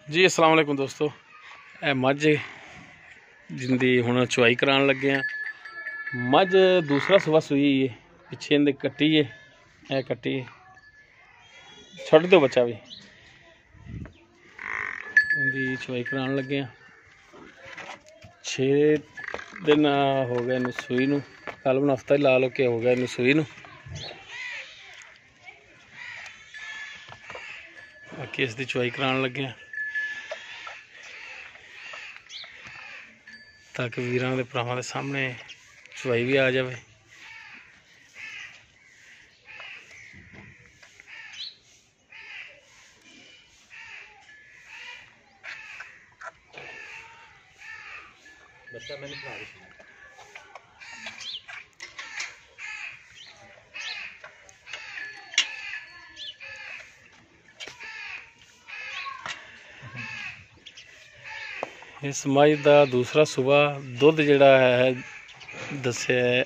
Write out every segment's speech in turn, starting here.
जी अस्सलाम वालेकुम दोस्तों, ए मझ जिंदी हुण चुवाई करान लगे हैं। मझ दूसरा सुबह सुई है, पिछे इंदे कट्टी है, ए कट्टी है, छड़ दो बच्चा भी। इंदी चुवाई करान लगे हैं। 6 दिन हो गए इन्हूं सूई नूं, कल नूं हफ्ता ही ला लो के हो गया इन्हूं सूई नूं। बाकी इसकी चुवाई करान लगे हैं ताकि वीरां दे भरावां दे सामने चुवाई भी आ जाए। बच्चा मैंने खा रही इस मझ का दूसरा सुबह दुध जिहड़ा है दस्सिया है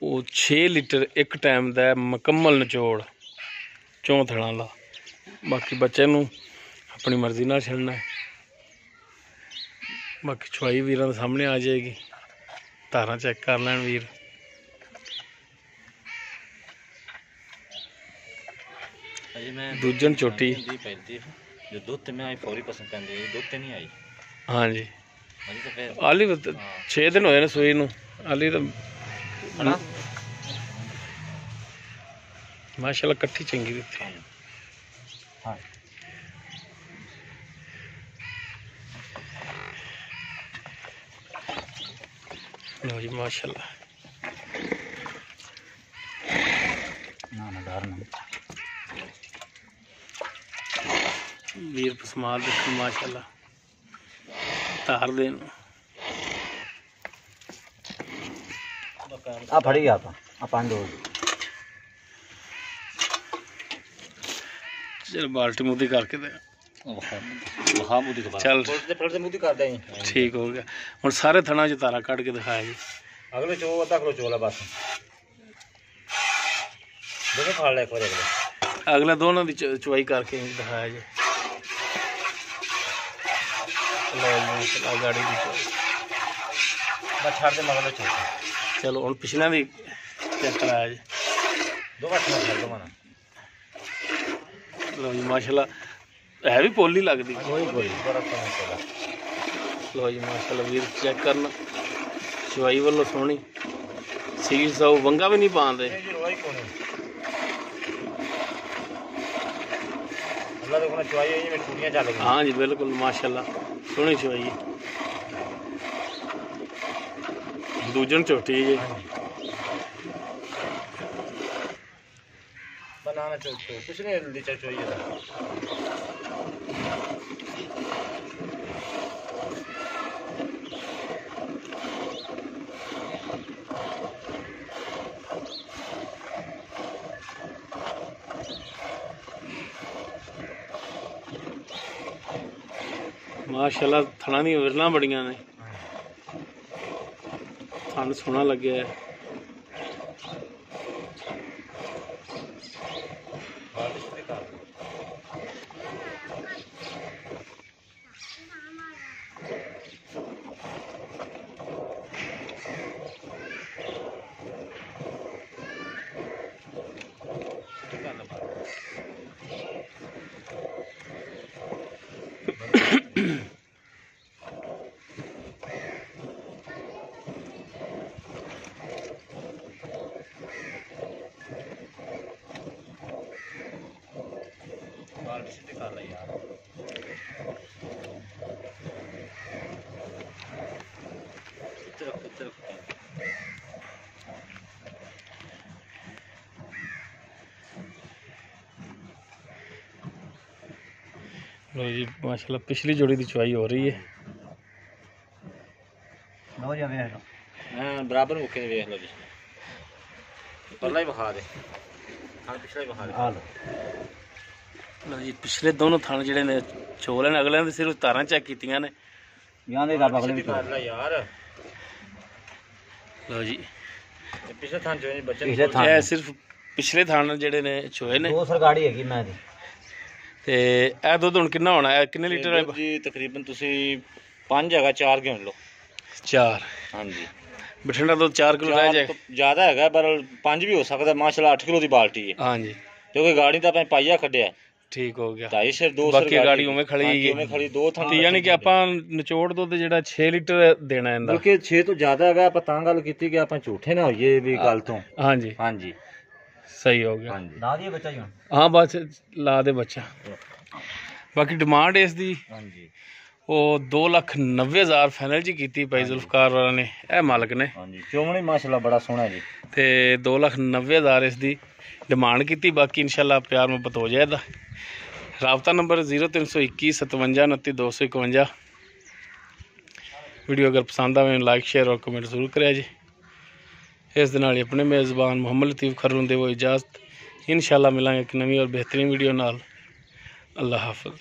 वो 6 लीटर एक टाइम का मुकम्मल निचोड़ चौं थणा दा। बाकी बच्चे नूं अपनी मर्जी नाल छड्डना है। बाकी चुवाई वीरां दे सामने आ जाएगी, धारां चेक कर लैण वीर। दूजन चोटी जो दूध में आई फौरी पसंद पैंदी है, दूध नहीं आई। हाँ जी, आली 6 दिन होए ने सूई नूं। आली तो माशाल्लाह कट्ठी चंगी दित्ती। हाँ लो जी माशाल्लाह। वीर पसमाल देखो माशाल्लाह, तार देन आ फड़ी गया था आ पांडो। चल बाल्टी मुद्दी करके दे, वहा मुद्दी के बाद चल फिर से मुद्दी कर दे। ठीक हो गया। हुण सारे थणा च तारा कट के दिखाया जी। अगले चो अद्धा किलो चोला बस दोनों खा ले एक बार। अगले दोनों की चुवाई करके दिखाया जी। गाड़ी की बस छाड़ दे मगले चो। चलो हुण पिछले भी चेक कराया जी। दो बार छाड़ दो माना। लो जी माशाल्लाह है भी पोली लगती। कोई कोई बड़ा कम चला। लो जी माशाल्लाह वीर चेक करना, चुवाई वालों सोहनी सील सौ वंगा भी नहीं पाते। हाँ जी बिल्कुल माशाल्लाह सोहनी चुवाई है। दूजन चोटी है जी। बनाना चाहिए कुछ नहीं जल्दी चाहिए। माशाल्लाह थणा दी विरलां बड़ियां ने, थन सोहना लगे है। लो जी माशाल्लाह पिछली जोड़ी की चुवाई हो रही है। लो जी वेख लो। हां बराबर मुके वेख लो जी। पहला ही बखा दे। हां पिछला ही बखा दे। आ लो। लो जी पिछले दोनों थान जिहड़े ने चोल ने, अगले ने सिर्फ तारां चेक कीतियां ने। यहां दे रब अगले भी कर ला यार। लो जी पिछले थान जो बच्चे पिछले थान सिर्फ पिछले थान जिहड़े ने चोए ने। दो सरगाड़ी हैगी मैं दी। ਤੇ ਇਹ ਦੁੱਧ ਹੁਣ ਕਿੰਨਾ ਹੋਣਾ ਹੈ, ਕਿੰਨੇ ਲੀਟਰ ਹੈ ਜੀ? ਤਕਰੀਬਨ ਤੁਸੀਂ 5 ਹੈਗਾ, 4 ਗਿਣ ਲਓ। 4। ਹਾਂਜੀ, ਬਠਿੰਡਾ ਦੁੱਧ 4 ਕਿਲੋ ਰਹਿ ਜਾਏ। ਜ਼ਿਆਦਾ ਹੈਗਾ ਪਰ 5 ਵੀ ਹੋ ਸਕਦਾ। ਮਾਸ਼ਾਅੱਲਾ 8 ਕਿਲੋ ਦੀ ਬਾਲਟੀ ਹੈ। ਹਾਂਜੀ, ਕਿਉਂਕਿ ਗਾੜੀ ਤਾਂ ਆਪਾਂ ਪਾਈਆ ਕੱਢਿਆ। ਠੀਕ ਹੋ ਗਿਆ। 2.5 ਸਿਰ 2 ਬਾਕੀ ਗਾੜੀ ਉਵੇਂ ਖੜੀ ਹੈ, ਉਵੇਂ ਖੜੀ 2 ਥਾਂ ਤੇ ਯਾਨੀ ਕਿ ਆਪਾਂ ਨਿਚੋੜ ਦੁੱਧ ਜਿਹੜਾ 6 ਲੀਟਰ ਦੇਣਾ ਇਹਦਾ। ਬਲਕਿ 6 ਤੋਂ ਜ਼ਿਆਦਾ ਹੈਗਾ। ਆਪਾਂ ਤਾਂ ਗੱਲ ਕੀਤੀ ਕਿ ਆਪਾਂ ਝੂਠੇ ਨਾ ਹੋਈਏ ਵੀ ਗੱਲ ਤੋਂ। ਹਾਂਜੀ ਹਾਂਜੀ, ਸਹੀ ਹੋ ਗਿਆ। ਹਾਂਜੀ, ਲਾ ਦਈਏ ਬੱਚਾ ਜੀ ਹੁਣ? ਹਾਂ ਬਸ ਲਾ ਦੇ ਬੱਚਾ। ਬਾਕੀ ਡਿਮਾਂਡ ਇਸ ਦੀ ਹਾਂਜੀ, ਉਹ 2,90,000 ਫਾਈਨਲ ਜੀ ਕੀਤੀ ਭਾਈ ਜ਼ੁਲਫਕਾਰ ਵਾਲਾ ਨੇ, ਇਹ ਮਾਲਕ ਨੇ। ਹਾਂਜੀ, ਚੋਮਣੀ ਮਾਸ਼ਾਅੱਲਾ ਬੜਾ ਸੋਹਣਾ ਜੀ। ਤੇ 2,90,000 ਇਸ ਦੀ ਡਿਮਾਂਡ ਕੀਤੀ। ਬਾਕੀ ਇਨਸ਼ਾਅੱਲਾ ਪਿਆਰ ਮੁਹੱਬਤ ਹੋ ਜਾਏਗਾ। ਰਾਬਤਾ ਨੰਬਰ 0321 57 29 251। ਵੀਡੀਓ ਅਗਰ ਪਸੰਦ ਆਵੇ ਲਾਈਕ ਸ਼ੇਅਰ ਔਰ ਕਮੈਂਟ ਜ਼ਰੂਰ ਕਰਿਆ ਜੀ। ਇਸ ਦੇ ਨਾਲ ਹੀ ਆਪਣੇ ਮੇਜ਼ਬਾਨ ਮੁਹੰਮਦ ਲਤੀਫ ਖਰ ਨੂੰ ਦੇਵੋ ਇਜਾਜ਼ਤ। ਇਨਸ਼ਾਅੱਲਾ ਮਿਲਾਂਗੇ ਇੱਕ ਨਵੀਂ ਔਰ ਬਿਹਤਰੀਨ ਵੀਡੀਓ ਨਾਲ। ਅੱਲਾ ਹਾਫਿਜ਼।